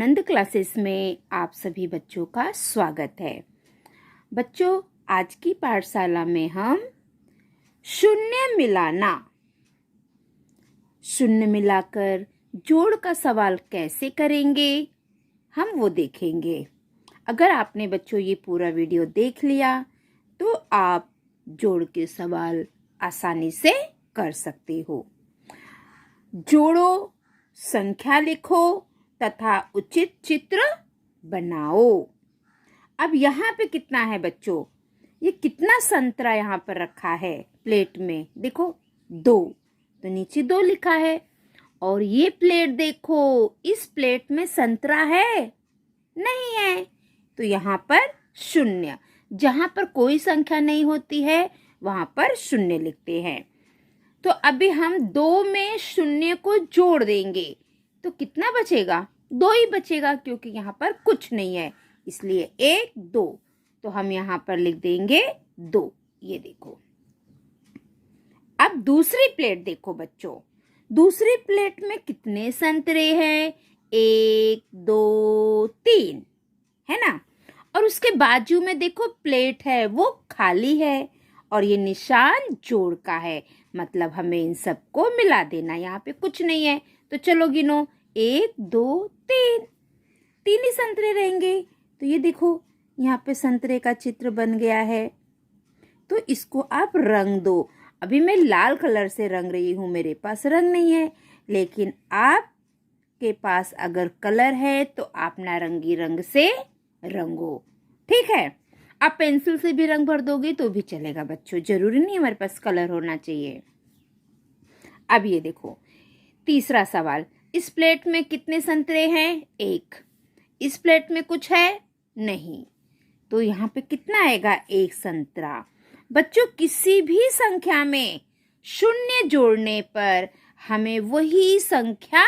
आनंद classes में आप सभी बच्चों का स्वागत है। बच्चों, आज की पाठशाला में हम शून्य मिलाकर जोड़ का सवाल कैसे करेंगे हम वो देखेंगे। अगर आपने बच्चों ये पूरा वीडियो देख लिया तो आप जोड़ के सवाल आसानी से कर सकते हो। जोड़ो, संख्या लिखो तथा उचित चित्र बनाओ। अब यहाँ पे कितना है बच्चों? ये कितना संतरा यहाँ पर रखा है प्लेट में? देखो 2, तो नीचे 2 लिखा है। और ये प्लेट देखो, इस प्लेट में संतरा है? नहीं है, तो यहाँ पर 0। जहाँ पर कोई संख्या नहीं होती है वहां पर 0 लिखते हैं। तो अभी हम 2 में 0 को जोड़ देंगे तो कितना बचेगा? 2 ही बचेगा, क्योंकि यहाँ पर कुछ नहीं है, इसलिए 1 2। तो हम यहाँ पर लिख देंगे 2। ये देखो। अब दूसरी प्लेट देखो बच्चों, दूसरी प्लेट में कितने संतरे हैं? 1 2 3 है ना। और उसके बाजू में देखो प्लेट है, वो खाली है और ये निशान जोड़ का है, मतलब हमें इन सबको मिला देना। यहाँ पे कुछ नहीं है, तो चलो गिनो। 1 2 3, 3 ही संतरे रहेंगे। तो ये देखो, यहाँ पे संतरे का चित्र बन गया है। तो इसको आप रंग दो। अभी मैं लाल कलर से रंग रही हूँ, मेरे पास रंग नहीं है, लेकिन आपके पास अगर कलर है तो आप नारंगी रंग से रंगो। ठीक है, आप पेंसिल से भी रंग भर दोगे तो भी चलेगा बच्चों, जरूरी नहीं हमारे पास कलर होना चाहिए। अब ये देखो तीसरा सवाल, इस प्लेट में कितने संतरे हैं? 1। इस प्लेट में कुछ है? नहीं, तो यहाँ पे कितना आएगा? 1 संतरा। बच्चों, किसी भी संख्या में 0 जोड़ने पर हमें वही संख्या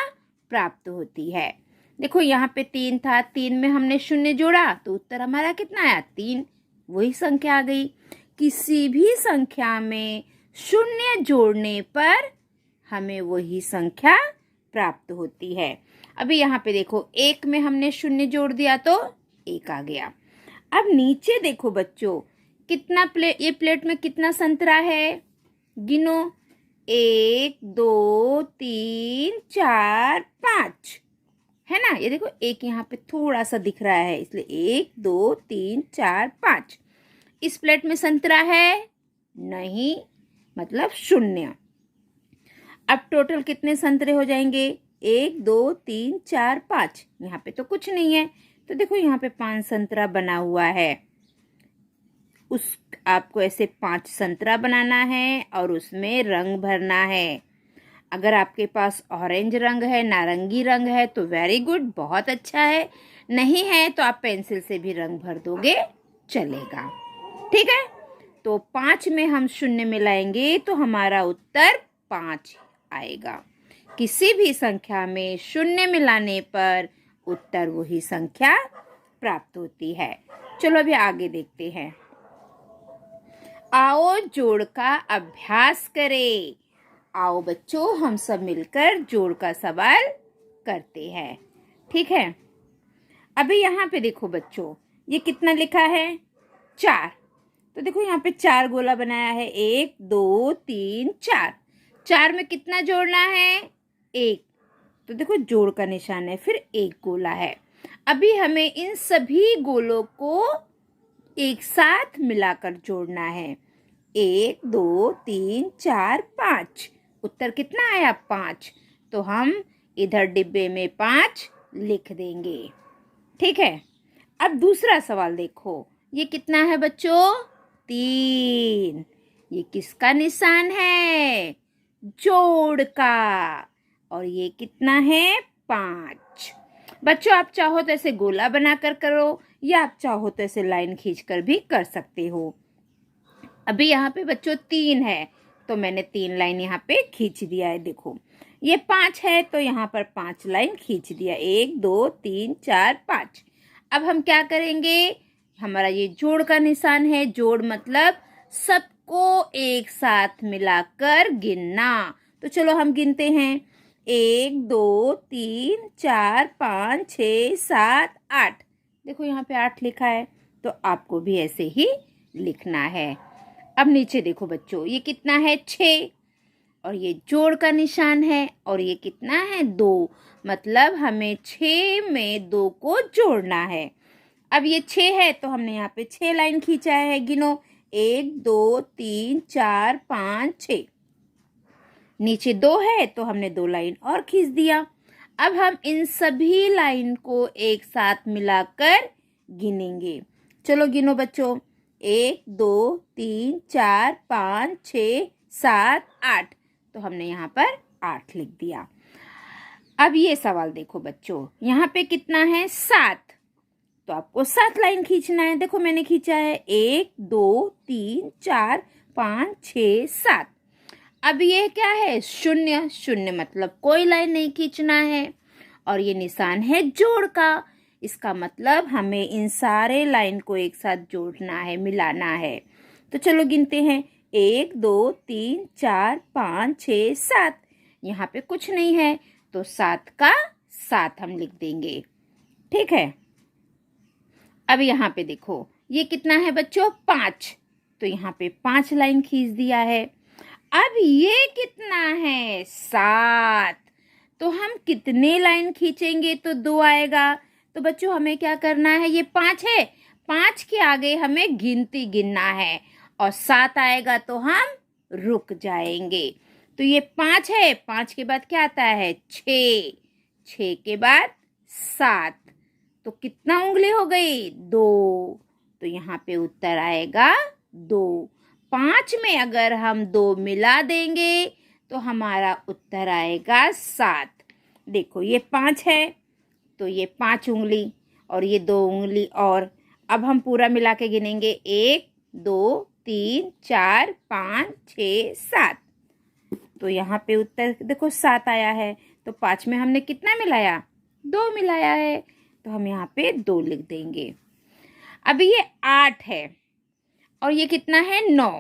प्राप्त होती है। देखो यहाँ पे 3 था, 3 में हमने 0 जोड़ा तो उत्तर हमारा कितना आया? 3। वही संख्या आ गई। किसी भी संख्या में 0 जोड़ने पर हमें वही संख्या प्राप्त होती है। अभी यहाँ पे देखो, 1 में हमने 0 जोड़ दिया तो 1 आ गया। अब नीचे देखो बच्चों, कितना ये प्लेट में कितना संतरा है? गिनो। 1 2 3 4 5 है ना। ये देखो, एक यहाँ पे थोड़ा सा दिख रहा है, इसलिए 1 2 3 4 5। इस प्लेट में संतरा है? नहीं, मतलब 0। अब टोटल कितने संतरे हो जाएंगे? 1 2 3 4 5। यहाँ पे तो कुछ नहीं है, तो देखो यहाँ पे 5 संतरा बना हुआ है। आपको ऐसे 5 संतरा बनाना है और उसमें रंग भरना है। अगर आपके पास ऑरेंज रंग है, नारंगी रंग है तो वेरी गुड, बहुत अच्छा है। नहीं है तो आप पेंसिल से भी रंग भर दोगे, चलेगा। ठीक है, तो 5 में हम 0 मिलाएंगे तो हमारा उत्तर 5 आएगा। किसी भी संख्या में 0 मिलाने पर उत्तर वही संख्या प्राप्त होती है। चलो अभी आगे देखते हैं। आओ जोड़ का अभ्यास करें। आओ बच्चों, हम सब मिलकर जोड़ का सवाल करते हैं। ठीक है, अभी यहाँ पे देखो बच्चों, ये कितना लिखा है? 4। तो देखो यहाँ पे 4 गोला बनाया है। 1 2 3 4। 4 में कितना जोड़ना है? 1। तो देखो जोड़ का निशान है, फिर 1 गोला है। अभी हमें इन सभी गोलों को एक साथ मिलाकर जोड़ना है। 1 2 3 4 5। उत्तर कितना आया? 5। तो हम इधर डिब्बे में 5 लिख देंगे। ठीक है, अब दूसरा सवाल देखो, ये कितना है बच्चों? 3। ये किसका निशान है? जोड़ का। और ये कितना है? 5। बच्चों, आप चाहो तो ऐसे गोला बनाकर करो, या आप चाहो तो ऐसे लाइन खींचकर भी कर सकते हो। अभी यहाँ पे बच्चों 3 है, तो मैंने 3 लाइन यहाँ पे खींच दिया है। देखो ये 5 है, तो यहाँ पर 5 लाइन खींच दिया। 1 2 3 4 5। अब हम क्या करेंगे? हमारा ये जोड़ का निशान है। जोड़ मतलब सबको एक साथ मिलाकर गिनना। तो चलो हम गिनते हैं। 1 2 3 4 5 6 7 8। देखो यहाँ पे 8 लिखा है, तो आपको भी ऐसे ही लिखना है। अब नीचे देखो बच्चों, ये कितना है 6, और ये जोड़ का निशान है, और ये कितना है 2, मतलब हमें 6 में 2 को जोड़ना है। अब ये 6 है तो हमने यहाँ पे 6 लाइन खींचा है, गिनो 1 2 3 4 5 6। नीचे 2 है तो हमने 2 लाइन और खींच दिया। अब हम इन सभी लाइन को एक साथ मिलाकर गिनेंगे। चलो गिनो बच्चों, 1 2 3 4 5 6 7 8। तो हमने यहाँ पर 8 लिख दिया। अब ये सवाल देखो बच्चों, यहाँ पे कितना है 7, तो आपको 7 लाइन खींचना है। देखो मैंने खींचा है 1 2 3 4 5 6 7। अब ये क्या है 0, 0 मतलब कोई लाइन नहीं खींचना है, और ये निशान है जोड़ का। इसका मतलब हमें इन सारे लाइन को एक साथ जोड़ना है, मिलाना है। तो चलो गिनते हैं, 1 2 3 4 5 6 7। यहाँ पे कुछ नहीं है तो 7 का 7 हम लिख देंगे, ठीक है। अब यहाँ पे देखो, ये कितना है बच्चों 5, तो यहाँ पे 5 लाइन खींच दिया है। अब ये कितना है 7, तो हम कितने लाइन खींचेंगे तो 2 आएगा। तो बच्चों हमें क्या करना है, ये 5 है, 5 के आगे हमें गिनती गिनना है, और 7 आएगा तो हम रुक जाएंगे। तो ये 5 है, 5 के बाद क्या आता है 6, 6 के बाद 7, तो कितना उंगली हो गई 2। तो यहाँ पे उत्तर आएगा 2। 5 में अगर हम 2 मिला देंगे तो हमारा उत्तर आएगा 7। देखो ये 5 है तो ये 5 उंगली और ये 2 उंगली, और अब हम पूरा मिला के गिनेंगे 1 2 3 4 5 6 7। तो यहाँ पे उत्तर देखो 7 आया है। तो 5 में हमने कितना मिलाया 2 मिलाया है, तो हम यहाँ पे 2 लिख देंगे। अभी ये 8 है और ये कितना है 9,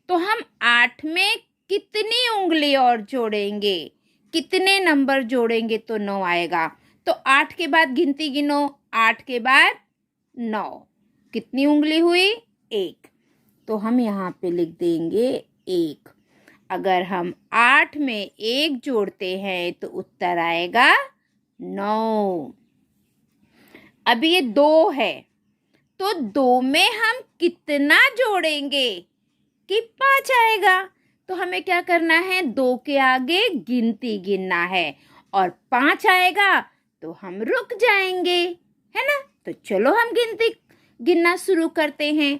तो हम 8 में कितनी उंगली और जोड़ेंगे, कितने नंबर जोड़ेंगे तो 9 आएगा। तो 8 के बाद गिनती गिनो, 8 के बाद 9, कितनी उंगली हुई 1, तो हम यहाँ पे लिख देंगे 1। अगर हम 8 में 1 जोड़ते हैं तो उत्तर आएगा 9। अब ये 2 है, तो 2 में हम कितना जोड़ेंगे कि 5 आएगा। तो हमें क्या करना है 2 के आगे गिनती गिनना है, और 5 आएगा तो हम रुक जाएंगे, है ना। तो चलो हम गिनती गिनना शुरू करते हैं।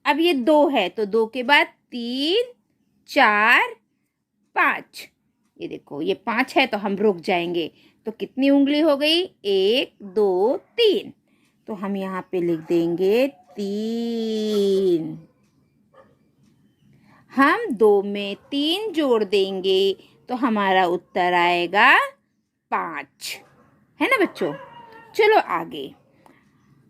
अब ये 2 है तो 2 के बाद 3 4 5, ये देखो ये 5 है तो हम रुक जाएंगे। तो कितनी उंगली हो गई 1 2 3, तो हम यहाँ पे लिख देंगे 3। हम 2 में 3 जोड़ देंगे तो हमारा उत्तर आएगा 5, है ना बच्चों। चलो आगे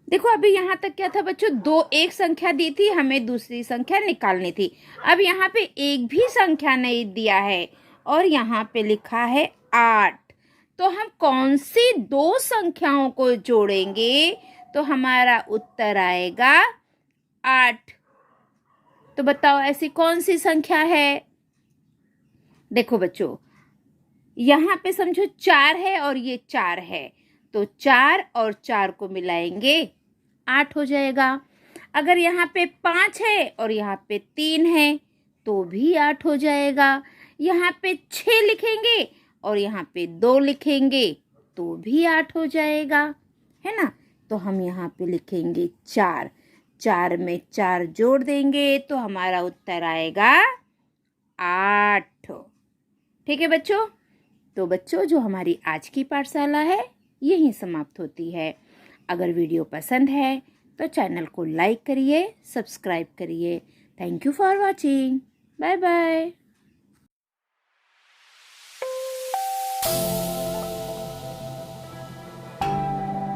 देखो, अभी यहाँ तक क्या था बच्चों, 2 एक संख्या दी थी, हमें दूसरी संख्या निकालनी थी। अब यहाँ पे एक भी संख्या नहीं दिया है और यहाँ पे लिखा है 8, तो हम कौन सी 2 संख्याओं को जोड़ेंगे तो हमारा उत्तर आएगा 8। तो बताओ ऐसी कौन सी संख्या है। देखो बच्चों, यहाँ पे समझो 4 है और ये 4 है, तो 4 और 4 को मिलाएंगे 8 हो जाएगा। अगर यहाँ पे 5 है और यहाँ पे 3 है तो भी 8 हो जाएगा। यहाँ पे 6 लिखेंगे और यहाँ पे 2 लिखेंगे तो भी 8 हो जाएगा, है ना। तो हम यहाँ पे लिखेंगे 4, 4 में 4 जोड़ देंगे तो हमारा उत्तर आएगा 8। ठीक है बच्चों। तो बच्चों, जो हमारी आज की पाठशाला है यहीं समाप्त होती है। अगर वीडियो पसंद है तो चैनल को लाइक करिए, सब्सक्राइब करिए। Thank you for watching. Bye bye.